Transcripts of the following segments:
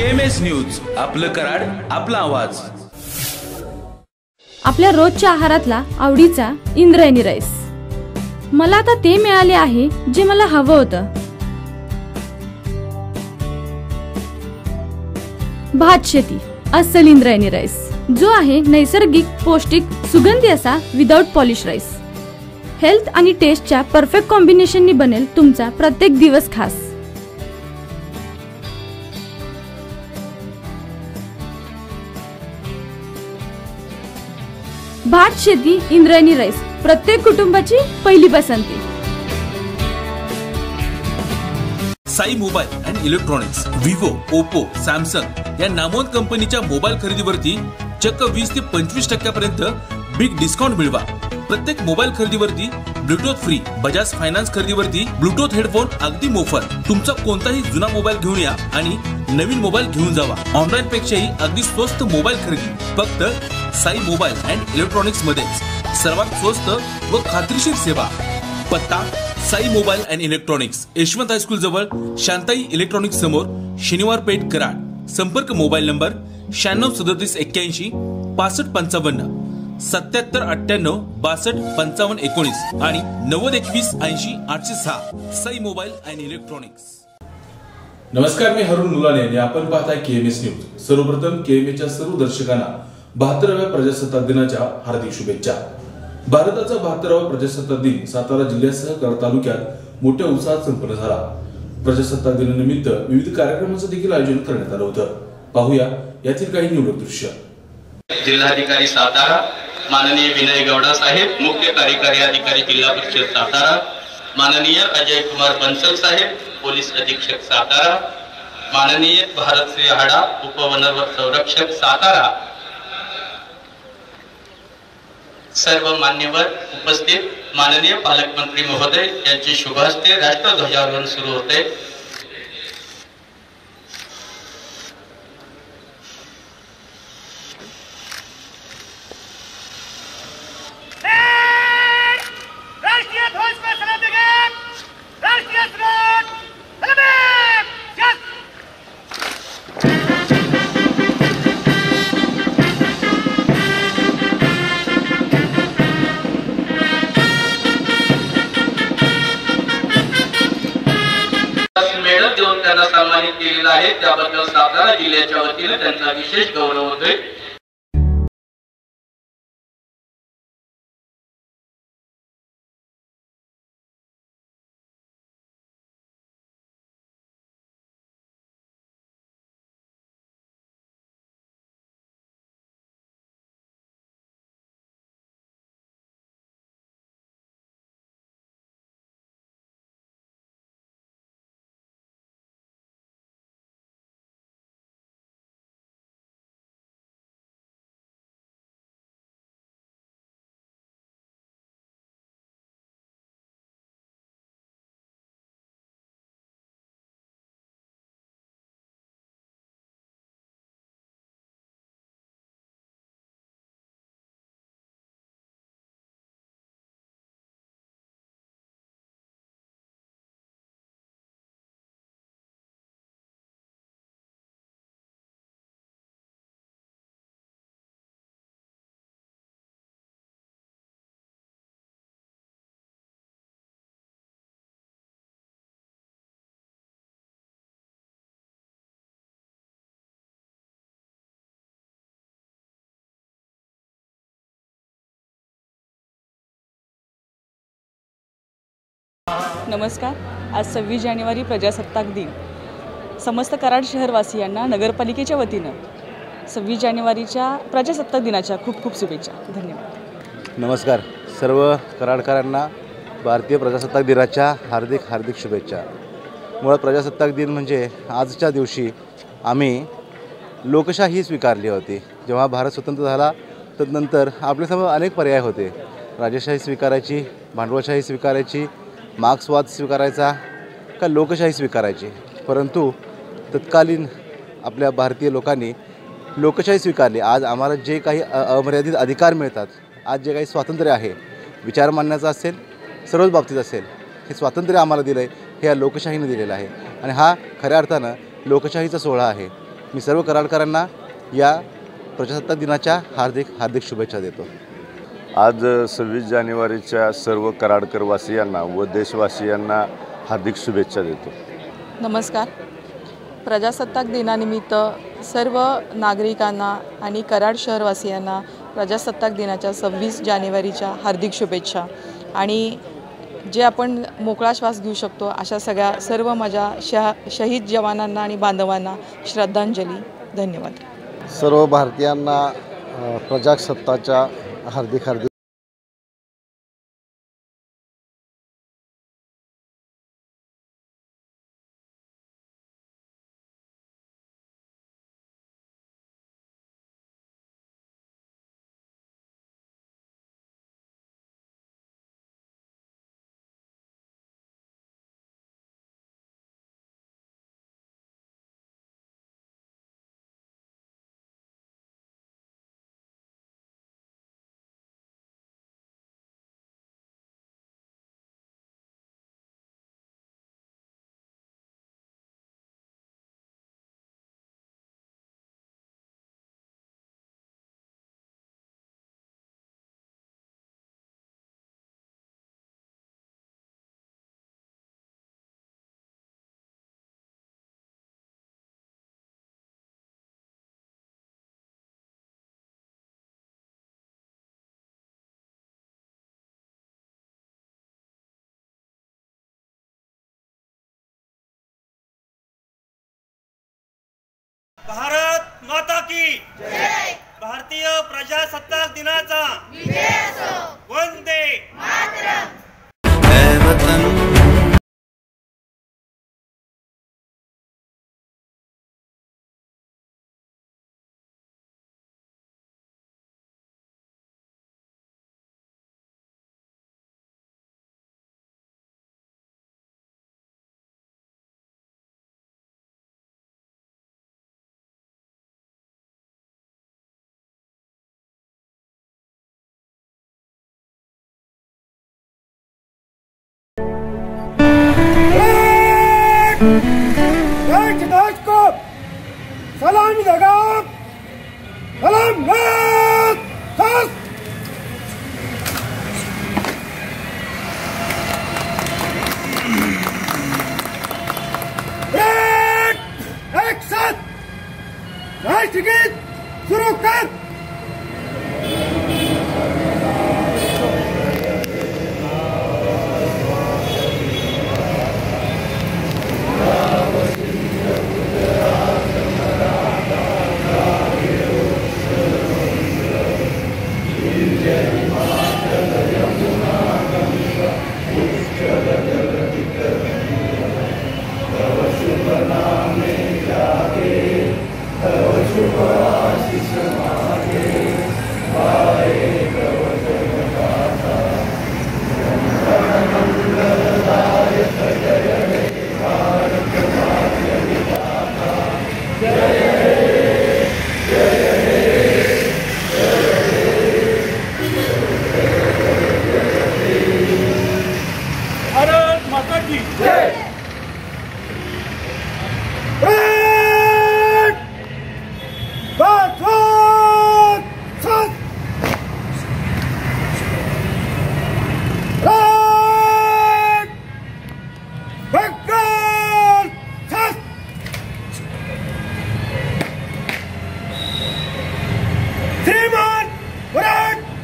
KMS news, आपलं कराड, आपला आवाज। आपल्या रोजच्या आहारातला आवडीचा इंद्रायणी राईस। मला आता ते मिळाले आहे जे मला हवं होतं। भात शेती अस्सल इंद्रायणी राईस, जो आहे नैसर्गिक, पौष्टिक, सुगंधी असा विदाउट पॉलिश राईस। हेल्थ आणि टेस्टच्या परफेक्ट कॉम्बिनेशननी बनेल तुमचा प्रत्येक दिवस खास। भात शेती इंद्रायणी राईस, प्रत्येक कुटुंबाची पहिली पसंती। Sai mobile and electronics, Vivo, Oppo, Samsung या नामवंत कंपनीच्या मोबाईल खरेदीवरती चक्क 20 ते 25% पर्यंत बिग डिस्काउंट मिळवा। प्रत्येक मोबाईल खरेदीवरती ब्लूटूथ फ्री, बजाज फायनान्स खरेदीवरती ब्लूटूथ हेडफोन अगदी मोफत। तुमचा कोणताही जुना मोबाईल घेऊन या आणि नवीन मोबाईल घेऊन जावा। ऑनलाईन पेक्षाही अगदी स्वस्त मोबाईल खरेदी फक्त साई मोबाईल अँड इलेक्ट्रॉनिक्स मध्येच। सर्वात स्वस्त व खात्रीशीर सेवा। पत्ता Sai mobile and electronics, Yashwant high school जवळ, शांताई इलेक्ट्रॉनिक्स समोर, शनिवार पेठ, कराड। संपर्क मोबाईल नंबर 963781 6555, 7798 62 55 19 आणि 9021 80 806। Sai mobile and electronics. नमस्कार, मी हरुण मुलाने आणि आपण पाहताय KMS न्यूज। सर्वप्रथम KMSच्या सर्व दर्शकांना 72व्या प्रजासत्ताक दिनाच्या हार्दिक शुभेच्छा। भारताचा 72वा प्रजासत्ताक दिन सातारा जिल्ह्यासह कराड तालुक्यात मोठ्या उत्साहात संपन्न झाला। प्रजासत्ताक दिनानिमित्त विविध कार्यक्रमांचं देखील आयोजन करण्यात आलं होतं। पाहूया यातील काही निवडक दृश्य। जिल्हाधिकारी सातारा माननीय विनय गौडा साहेब, मुख्य कार्यकारी अधिकारी जिल्हा परिषद सातारा माननीय अजय कुमार बंसल साहेब, पोलीस अधीक्षक सातारा माननीय भारत श्री हाडा, उपवन संरक्षक सातारा, सर्व मान्यवर उपस्थित, माननीय पालकमंत्री महोदय यांचे शुभ हस्ते राष्ट्रध्वजारोहण सुरू होते। मेडल देऊन त्यांना सन्मानित केलेला आहे, त्याबद्दल सातारा जिल्ह्याच्या वतीने त्यांचा विशेष गौरव होतोय। नमस्कार, आज 26 जानेवारी प्रजासत्ताक दिन। समस्त कराड शहरवासियांना नगरपालिकेच्या वतीनं 26 जानेवारीच्या प्रजासत्ताक दिनाच्या खूप खूप शुभेच्छा। धन्यवाद। नमस्कार, सर्व कराडकरांना भारतीय प्रजासत्ताक दिनाच्या हार्दिक हार्दिक शुभेच्छा। मुळात प्रजासत्ताक दिन म्हणजे आजच्या दिवशी आम्ही लोकशाही स्वीकारली होती। जेव्हा भारत स्वतंत्र झाला तदनंतर आपल्यासमोर अनेक पर्याय होते। राजेशाही स्वीकारायची, भांडवलशाही स्वीकारायची, मार्क्सवाद स्वीकारायचा का लोकशाही स्वीकारायची, परंतु तत्कालीन आपल्या भारतीय लोकांनी लोकशाही स्वीकारली। आज आम्हाला जे काही अमर्यादित अधिकार मिळतात, आज जे काही स्वातंत्र्य आहे, विचार मांडण्याचा असेल, सर्वच बाबतीत असेल, हे स्वातंत्र्य आम्हाला दिलं आहे, हे या लोकशाहीने दिलेलं आहे। आणि हा खऱ्या अर्थानं लोकशाहीचा सोहळा आहे। मी सर्व कराडकरांना या प्रजासत्ताक दिनाच्या हार्दिक हार्दिक शुभेच्छा देतो। आज 26 जानेवारीच्या सर्व कराडकरवासियांना व देशवासियांना हार्दिक शुभेच्छा देतो। नमस्कार। प्रजासत्ताक दिनानिमित्त सर्व नागरिकांना आणि कराड शहरवासियांना प्रजासत्ताक दिनाच्या 26 जानेवारीच्या हार्दिक शुभेच्छा। आणि जे आपण मोकळा श्वास घेऊ शकतो अशा सर्व माझ्या शहीद जवानांना आणि बांधवांना श्रद्धांजली। धन्यवाद। सर्व भारतीयांना प्रजासत्ताकाच्या हार्दिक हार्दिक भारत माता की जय। भारतीय प्रजासत्ताक दिनाचा विजय असो। वंदे मातरम। सलामी देगा। सलाम एक साथ शुरू कर।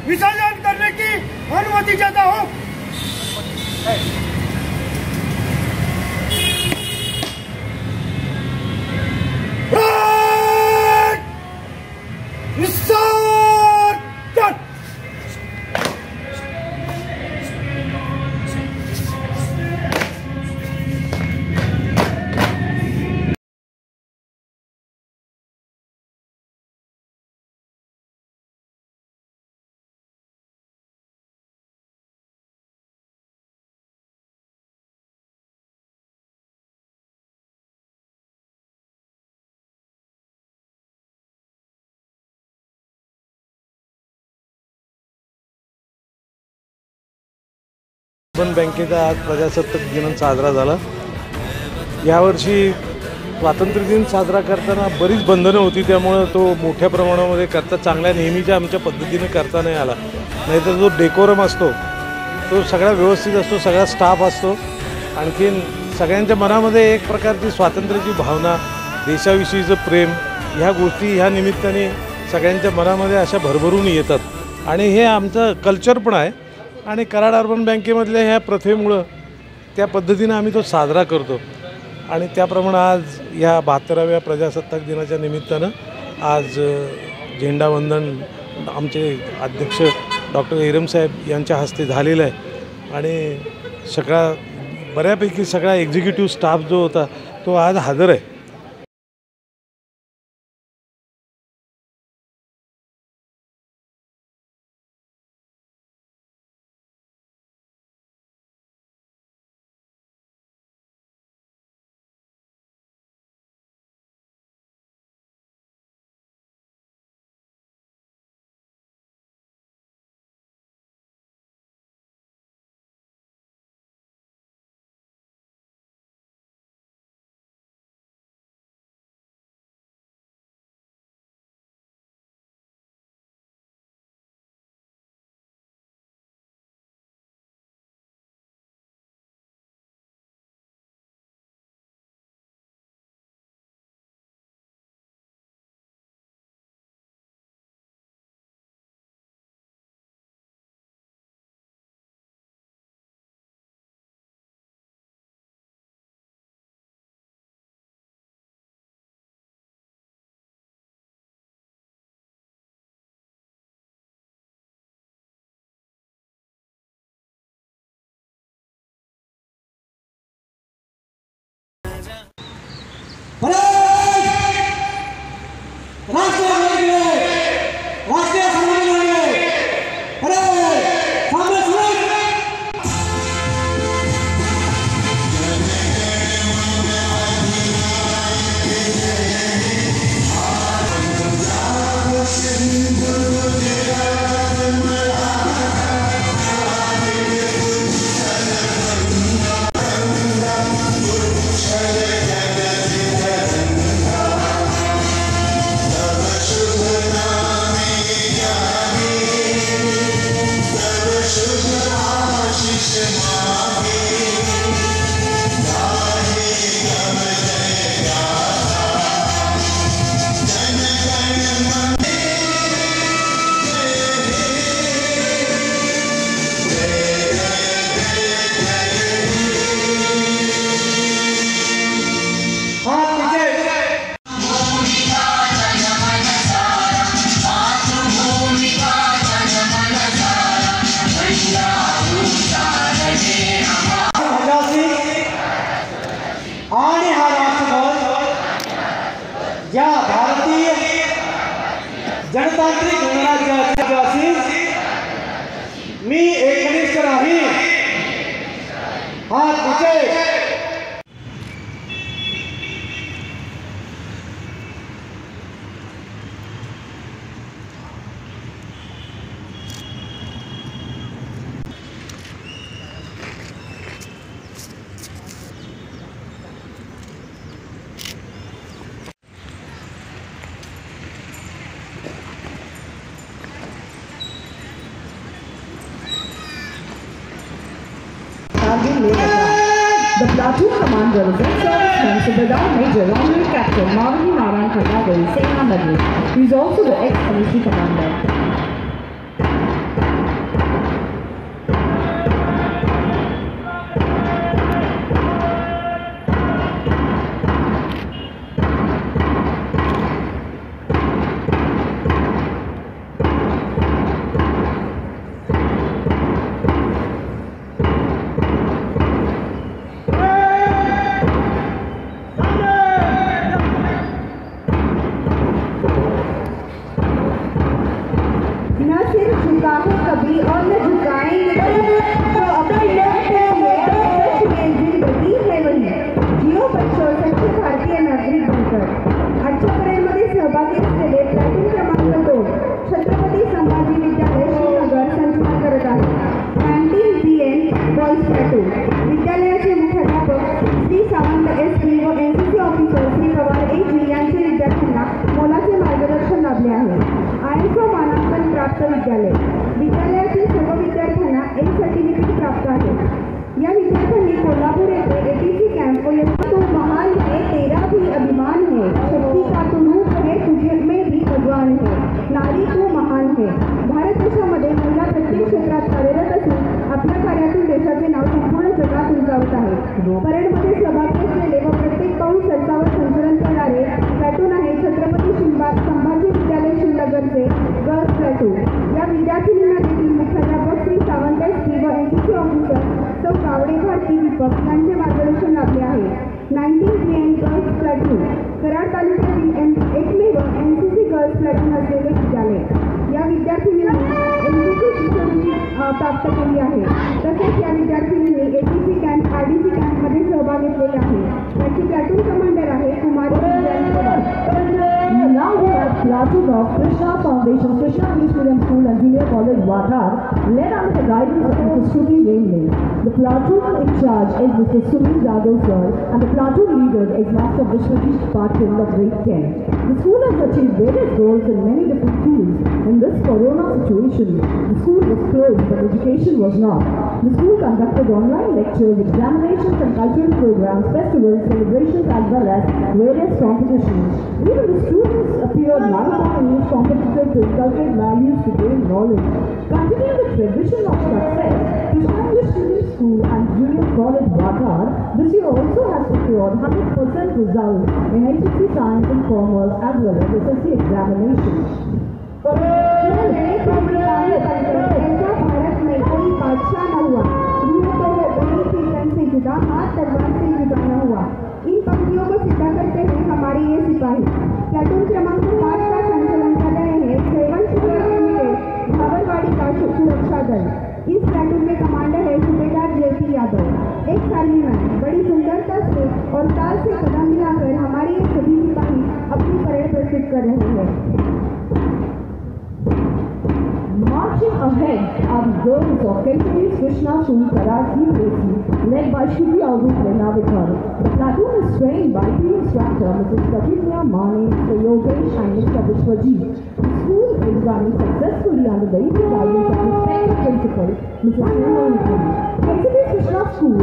विसर्जन करने की अनुमति चाहता हूँ। बँकेचा आज प्रजासत्ताक दिन साजरा झाला। यावर्षी स्वातंत्र्य दिन साजरा करताना बरीच बंधनं होती, त्यामुळं तो मोठ्या प्रमाणामध्ये करता चांगल्या नेहमीच्या आमच्या पद्धतीने करता नाही आला. नाहीतर जो डेकोरम असतो तो सगळा व्यवस्थित असतो, सगळा स्टाफ असतो. आणखीन सगळ्यांच्या मनामध्ये एक प्रकारची स्वातंत्र्याची भावना, देशाविषयीचं प्रेम, ह्या गोष्टी ह्या निमित्ताने सगळ्यांच्या मनामध्ये अशा भरभरून येतात. आणि हे आमचं कल्चर पण आहे. आणि कराड अर्बन बँकेमधल्या ह्या प्रथेमुळं त्या पद्धतीनं आम्ही तो साजरा करतो. आणि त्याप्रमाणे आज ह्या 72व्या प्रजासत्ताक दिनाच्या निमित्तानं आज झेंडावंदन आमचे अध्यक्ष डॉक्टर एरम साहेब यांच्या हस्ते झालेलं आहे. आणि बऱ्यापैकी सगळा एक्झिक्युटिव्ह स्टाफ जो होता तो आज हजर आहे. जनतांत्रिक गणराज्याची मी एकनिष्ठ राहील. हात उंचे. The platoon commander is ex-serviceman Subedar Major Honorary Captain Marini Naran Khatagari, Sena Nagari. He is also the ex-commissioned commander. विद्यालयाचे मुख्याध्यापक श्री सावंत एस. व एनसीसी ऑफिसर श्री प्राप्त विद्यालय. विद्यालयातील सर्व विद्यार्थ्यांना एन सर्टिफिकेट प्राप्त आहे. या विद्यार्थ्यांनी कोल्हापूर येथे ATC कॅम्प तो महान है तेरा भी अभिमान है, शक्ति का तो रूप है तुझे में भी भगवान है, नारी तू महान है. भारत देशामध्ये महिला प्रत्येक क्षेत्रात कार्यरत असून आपल्या कार्यातून देशाचे नाव संपूर्ण जगात उंचावत आहे. परेडमध्ये सहभागी असलेले व प्रत्येक पाऊल सरसावर संचलन करणारे प्लॅटून आहे छत्रपती संभाजी विद्यालय श्रीनगरचे गर्ल्स प्लॅटून. या विद्यार्थिनींना देखील मुख्याध्यापक श्री सावंत श्री व NCC ऑफिसर सौ कावडे भारती दीपक यांचे मार्गदर्शन लाभले आहे. 19 GN गर्ल्स प्लॅटून कराड तालुक्यातील एकमेव NCC गर्ल्स प्लॅटून असलेले विद्यालय. या विद्यार्थिनींनी NCC शिष्यवृत्ती प्राप्त केली आहे. तसेच या विद्यार्थिनींनी ATC कॅम्प RDC कॅम्पमध्ये सहभाग घेतलेला आहे. त्याची प्लॅटून कमांडर आहे कुमारी Now we have platoon of Krishna Foundation, Krishna English Medium School and Junior College, Wadhar, led under the guidance of Mrs. Shruti Rainley. The platoon in charge is Mr. Sumit Jadhav sir, and the platoon leader is Master Vishwajit Patil of grade 10. The school has achieved various goals in many different fields. In this corona situation, the school was closed, but education was not. The school conducted online lectures, examinations and cultural programs, festivals, celebrations as well as various competitions. Even the students appeared marathon English competitive to inculcate values to gain knowledge. Continuing the tradition of success, Krishna English Medium School and Junior College Wadhar this year also has secured 100% results in HSC Science and Commerce as well as SSC examinations. Bharat में कोई बादशाह न हुआ, रूह तो वो बड़ी थी तन से जुदा, हाथ तलवार से जुदा न हुआ. इन पंक्तियों को सीधा करते हैं हमारे ये सिपाही. प्लाटून क्रमांक 5 का संचालन कर रहे हैं सेवन लिमिटेड भावरवाड़ी का सुरक्षा दल. इस प्लाटून में कमांडर है सूबेदार JP यादव. एक सालीमन बड़ी सुंदरता से और ताल से कदम मिलाकर हमारे ये सभी सिपाही अपनी परेड प्रस्तुत कर रहे हैं. Marching ahead are the girls of Kentucky's Krishna School Karate Racing, led by Shruti Audhu Lenavikar. The platoon is trained by team instructor Mrs. Pratikya Mane, Mr. Yogesh and Mr. Vishwajit. The school is running successfully under the guidance of respected principal Mrs. Nirmal. Kentucky's Krishna School,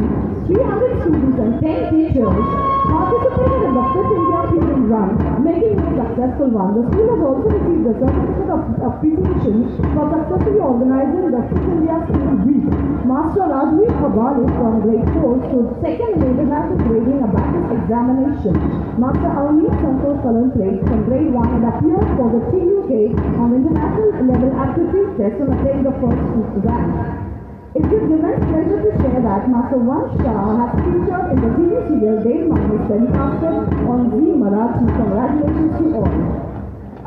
300 students and 10 teachers participated in the Fit India Freedom Run, making it a successful one. The school has also received the certificate of appreciation for successfully organizing the Fit India School Week. Master Rajveer Hawale from grade 4 stood second in international grading abacus examination. Master Avneet Santosh Kalantrate from grade 1 and appeared for the TUK on international level aptitude test and attained the first rank. It gives immense pleasure to share that Master Vansh Shah has featured in the TV serial Dev Manus telecasted on Zee Marathi. Congratulations to all.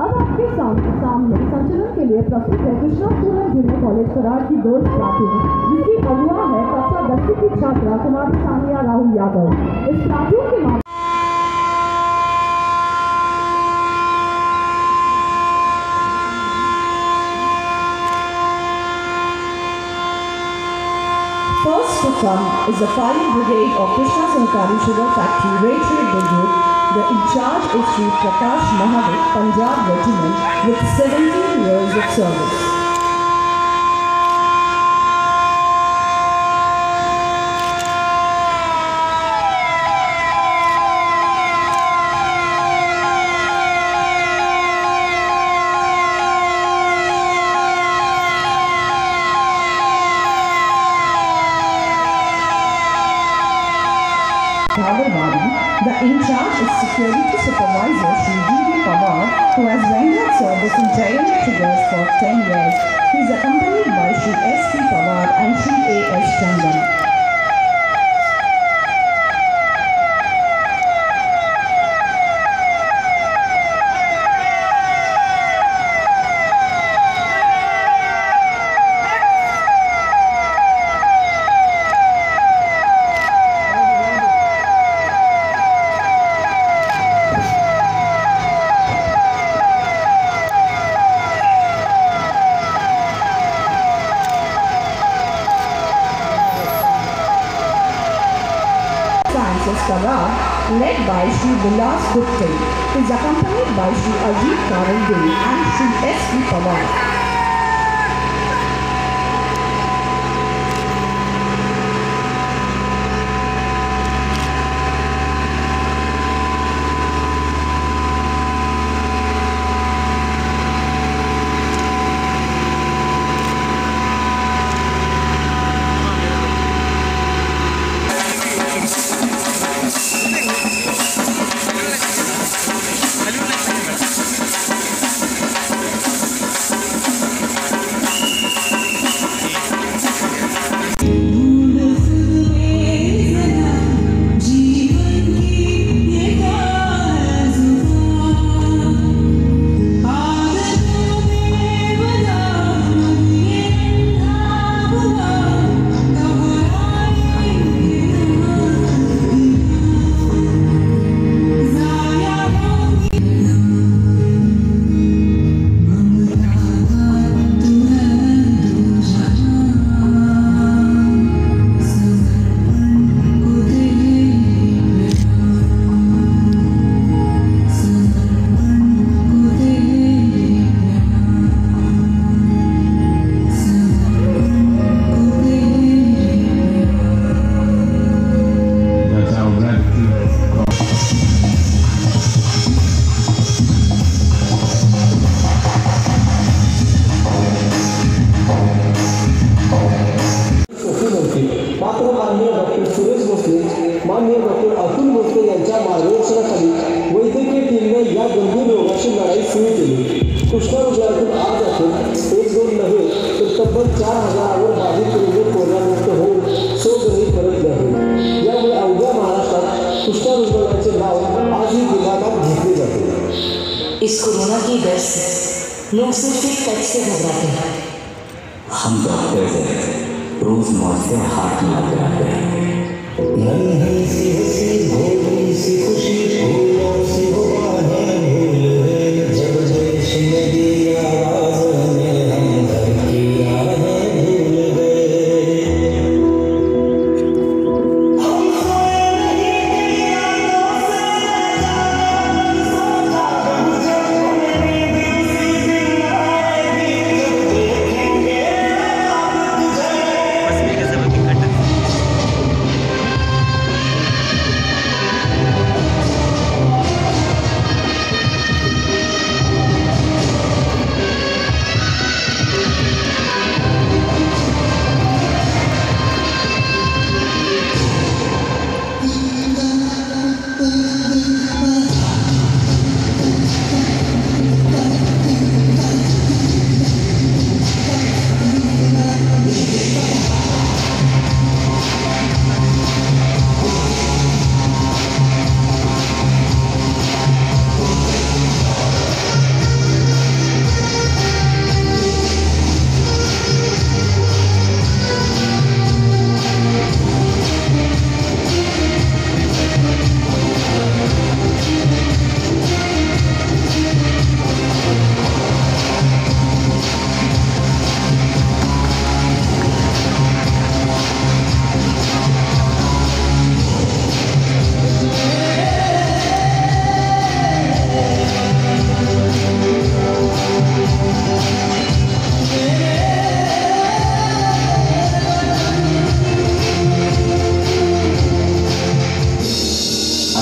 अब आपके सामने संचलन के लिए प्रस्तुत है Krishna school and junior college Karad की girls platoon, जिसकी अगुवा है कक्षा 10वीं की छात्रा कुमारी सानिया राहुल यादव. इस प्लाटून के माध्यम First to come is the firing brigade of Krishna Sahakari Sugar Factory, Raytree Brigade. The in charge is Sri Prakash Mahavik, Punjab Regiment, with 17 years of service. The in charge is security supervisor Sri D.D. Pawar, who has rendered service in Jayanti Triggers for 10 years. He is accompanied by Sri S.P. Pawar and Sri A.S. Chandan. Led by Sri Vilas Gupte, is accompanied by Sri Ajit Karande and Sri S.V. Pawar. माननीय doctor Suresh Bhosale, माननीय doctor Atul Bhosale यांच्या मार्गदर्शनाखाली वैद्यकीय टीमने या गंभीर रोगाची लढाई सुरू केली. कुष्ठरोगातून आजपासून 1-2 नव्हे तर तब्बल 4,000वर बाधित रुग्ण कोरोनामुक्त होऊन स्वघरी परत गेले. यामुळे अवघ्या महाराष्ट्रात कुष्ठरोगाचे नाव आजही दिमागात घेतले जाते. इस कोरोना की डर से लोग सिर्फ एक टच से घबराते हैं. हम डॉक्टर हैं, रोज मौत से हाथ मिलाते रहते हैं. नन्ही सी हंसी भोली सी खुशी फूलों से हुआ है भूल गए. जब देश में दी आवाज ने हम धरती राहें भूल गए. हम सोए नहीं यादों से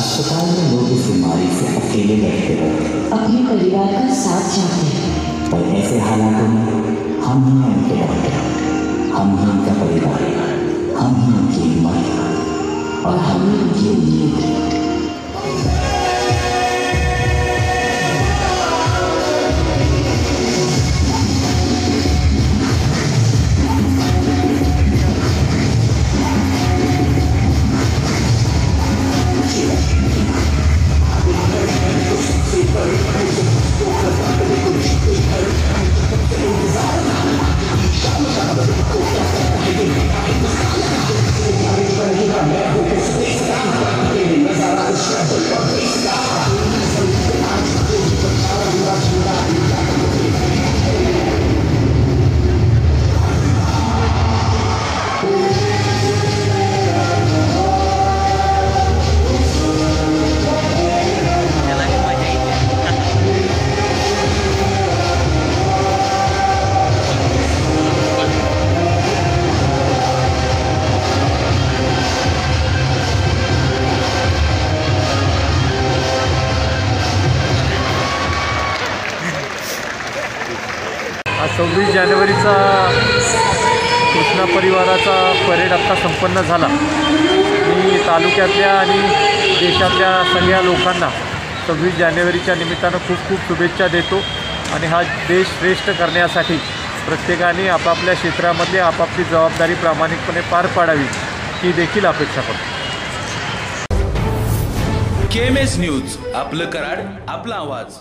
अस्पताल में लोग इस बीमारी से अकेले बैठते हैं, अपने परिवार का साथ चाहते हैं, और ऐसे हालातों में हम ही हैं उनके डॉक्टर, हम ही उनका परिवार, हम ही उनकी हिम्मत और हम ही उनकी उम्मीद. आज 26 जानेवारीचा कृष्णा परिवाराचा परेड आत्ता संपन्न झाला. मी तालुक्यातल्या आणि देशातल्या सगळ्या लोकांना 26 जानेवारीच्या निमित्तानं खूप खूप शुभेच्छा देतो आणि हा देश श्रेष्ठ करण्यासाठी प्रत्येकाने आपापल्या क्षेत्रामधली आपापली जबाबदारी प्रामाणिकपणे पार पाडावी ही देखील अपेक्षा करतो. KMS न्यूज, आपलं कराड, आपला आवाज.